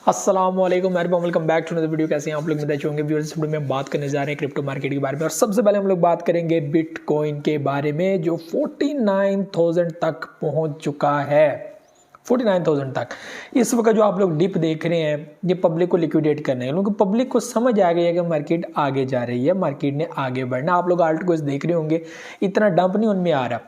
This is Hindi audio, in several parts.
अस्सलामुअलैकुम welcome back to another video. कैसे हैं आप लोग? मैं अच्छे होंगे। व्यूअर्स, वीडियो में बात करने जा रहे हैं क्रिप्टो मार्केट के बारे में और सबसे पहले हम लोग बात करेंगे बिटकॉइन के बारे में जो 49,000 तक पहुंच चुका है। 49,000 तक इस वक्त जो आप लोग डिप देख रहे हैं ये पब्लिक को लिक्विडेट करने हैं, क्योंकि पब्लिक को समझ आ गई है कि मार्केट आगे जा रही है, मार्केट ने आगे बढ़ना। आप लोग आल्ट कोइंस देख रहे होंगे, इतना डंप नहीं उनमें आ रहा,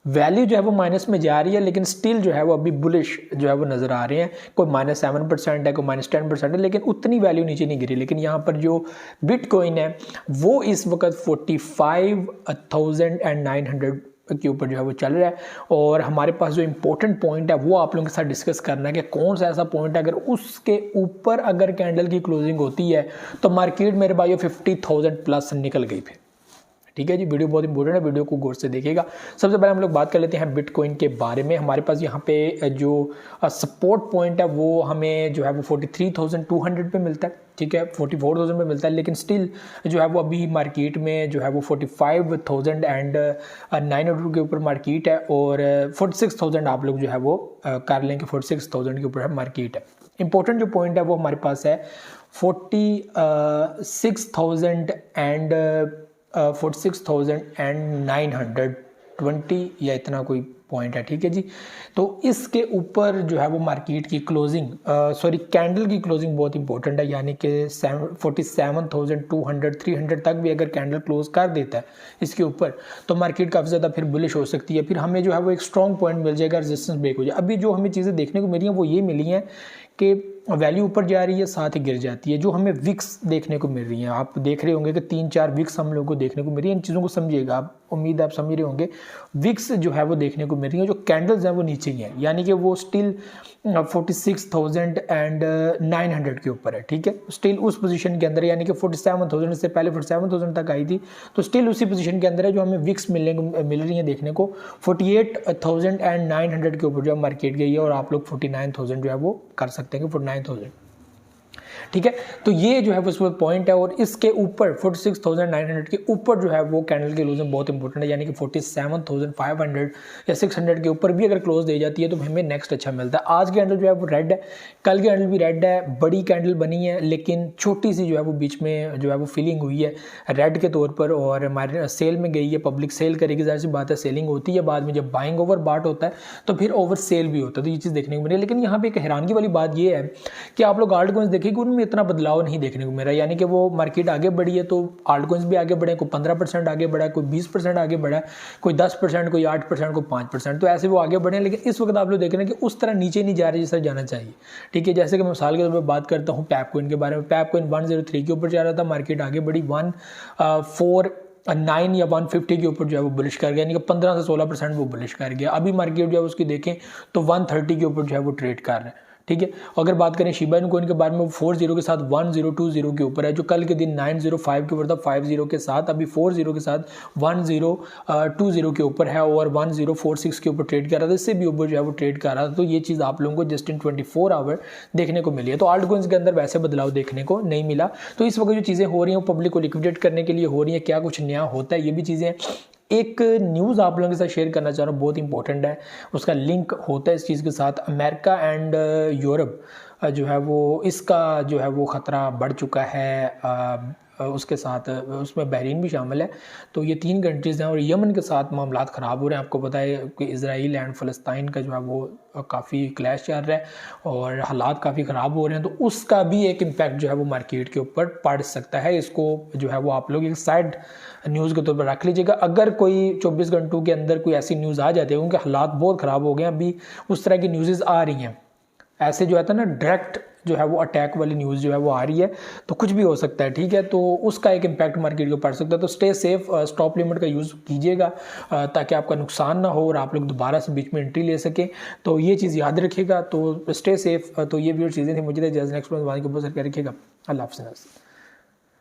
वैल्यू जो है वो माइनस में जा रही है, लेकिन स्टिल जो है वो अभी बुलिश जो है वो नजर आ रहे हैं। कोई -7% है, कोई -10% है, लेकिन उतनी वैल्यू नीचे नहीं गिरी। लेकिन यहाँ पर जो बिटकॉइन है वो इस वक्त 45,900 के ऊपर जो है वो चल रहा है। और हमारे पास जो इंपॉर्टेंट पॉइंट है वो आप लोगों के साथ डिस्कस करना है कि कौन सा ऐसा पॉइंट है अगर उसके ऊपर अगर कैंडल की क्लोजिंग होती है तो मार्केट मेरे भाई 50,000 प्लस निकल गई फिर। ठीक है जी, वीडियो बहुत इंपॉर्टेंट है, वीडियो को गौर से देखिएगा। सबसे पहले हम लोग बात कर लेते हैं बिटकॉइन के बारे में। हमारे पास यहाँ पे जो सपोर्ट पॉइंट है वो हमें जो है वो 43,200 पे मिलता है। ठीक है, 44,000 पे मिलता है, लेकिन स्टिल जो है वो अभी मार्केट में जो है वो 45,900 के ऊपर मार्केट है और 46,000 आप लोग जो है वो कर लें कि 46,000 के ऊपर है मार्केट है। इंपॉर्टेंट जो पॉइंट है वो हमारे पास है 46,920 या इतना कोई पॉइंट है। ठीक है जी, तो इसके ऊपर जो है वो मार्केट की क्लोजिंग कैंडल की क्लोजिंग बहुत इंपॉर्टेंट है, यानी कि 47,200 300 तक भी अगर कैंडल क्लोज कर देता है इसके ऊपर तो मार्केट काफ़ी ज़्यादा फिर बुलिश हो सकती है। फिर हमें जो है वो एक स्ट्रॉन्ग पॉइंट मिल जाएगा, रेजिस्टेंस ब्रेक हो जाए। अभी जो हमें चीज़ें देखने को मिली हैं वो ये मिली हैं कि वैल्यू ऊपर जा रही है, साथ ही गिर जाती है। जो हमें विक्स देखने को मिल रही हैं, आप देख रहे होंगे कि 3-4 विक्स हम लोगों को देखने को मिल रही है। इन चीज़ों को समझिएगा आप, उम्मीद आप समझ रहे होंगे। विक्स जो है वो देखने को मिल रही है, जो कैंडल्स हैं वो नीचे ही हैं, यानी कि वो स्टिल 46,900 के ऊपर है। ठीक है, स्टिल उस पोजीशन के अंदर, यानी कि 47,000 से पहले 47,000 तक आई थी, तो स्टिल उसी पोजीशन के अंदर है। जो हमें विक्स मिल रही है देखने को 48,900 के ऊपर जो मार्केट गई है, और आप लोग 49,000 जो है वो कर सकते हैं कि 49,000। ठीक है, तो ये जो है वो पॉइंट है। और इसके ऊपर 46,900 के ऊपर जो है वो कैंडल की क्लोजिंग बहुत इंपॉर्टेंट है, यानी कि 47,500 या 600 के ऊपर भी अगर क्लोज दे जाती है तो हमें नेक्स्ट अच्छा मिलता है। आज की कैंडल जो है वो रेड है, कल की कैंडल भी रेड है, बड़ी कैंडल बनी है, लेकिन छोटी सी जो है वो बीच में जो है वो फीलिंग हुई है रेड के तौर पर, और हमारे सेल में गई है, पब्लिक सेल करेगी, जाहिर सी बात है सेलिंग होती है। बाद में जब बाइंग ओवर बाट होता है तो फिर ओवर सेल भी होता है, तो ये चीज़ देखने को मिली है। लेकिन यहाँ पे एक हैरानगी वाली बात ये है कि आप लोग आल्ट कॉइंस देखेंगे उनमें इतना बदलाव नहीं देखने को मिला, यानी कि वो मार्केट आगे बढ़ी है तो आल्ट कॉइंस भी आगे बढ़े, कोई 15% आगे बढ़ा, कोई 20% आगे बढ़ा, कोई 10%, कोई 8%, कोई 5%, तो ऐसे वो आगे बढ़े। लेकिन इस वक्त आप लोग देख रहे हैं कि उस तरह नीचे नहीं जा रही जैसा जाना चाहिए। ठीक है, जैसे कि मैं मिसाल के तौर पर बात करता हूँ पैप कॉइन के बारे में। पैप कॉइन 103 के ऊपर जा रहा था, मार्केट आगे बढ़ी 149 या 150 के ऊपर जो है वो बुलिश कर गया, यानी कि 15 से 16% वो बुलिश कर गया। अभी मार्केट जो है उसकी देखें तो 130 के ऊपर जो है वो ट्रेड कर रहा है। ठीक है, अगर बात करें शिबा इनु कॉइन के बारे में, वो 40 के साथ 1020 के ऊपर है, जो कल के दिन 905 के ऊपर था 50 के साथ, अभी 40 के साथ 1020 के ऊपर है और 1046 के ऊपर ट्रेड कर रहा था, इससे भी ऊपर जो है वो ट्रेड कर रहा था। तो ये चीज़ आप लोगों को जस्ट इन 24 आवर देखने को मिली है। तो आल्ट कॉइंस के अंदर वैसे बदलाव देखने को नहीं मिला। तो इस वक्त जो चीज़ें हो रही हैं वो पब्लिक को लिक्विडेट करने के लिए हो रही हैं। क्या कुछ नया होता है, ये भी चीज़ें एक न्यूज़ आप लोगों के साथ शेयर करना चाह रहा हूँ, बहुत इंपॉर्टेंट है, उसका लिंक होता है इस चीज़ के साथ। अमेरिका एंड यूरोप जो है वो इसका जो है वो ख़तरा बढ़ चुका है, उसके साथ उसमें बहरीन भी शामिल है। तो ये 3 कंट्रीज़ हैं और यमन के साथ मामलात ख़राब हो रहे हैं। आपको पता है कि इजराइल एंड फ़लस्तीन का जो है वो काफ़ी क्लैश चल रहा है और हालात काफ़ी ख़राब हो रहे हैं, तो उसका भी एक इम्पैक्ट जो है वो मार्केट के ऊपर पड़ सकता है। इसको जो है वो आप लोग एक साइड न्यूज़ के तौर पर रख लीजिएगा। अगर कोई 24 घंटों के अंदर कोई ऐसी न्यूज़ आ जाती है, क्योंकि हालात बहुत ख़राब हो गए हैं, अभी उस तरह की न्यूज़ आ रही हैं, ऐसे जो है ना डायरेक्ट जो है वो अटैक वाली न्यूज़ जो है वो आ रही है, तो कुछ भी हो सकता है। ठीक है, तो उसका एक इम्पैक्ट मार्केट को पड़ सकता है। तो स्टे सेफ, स्टॉप लिमिट का यूज़ कीजिएगा ताकि आपका नुकसान ना हो और आप लोग दोबारा से बीच में एंट्री ले सकें। तो ये चीज़ याद रखिएगा, तो स्टे सेफ। तो ये भी चीज़ें थी, मुझे नेक्स्ट रखिएगा। अल्लाह हाफ़िज़।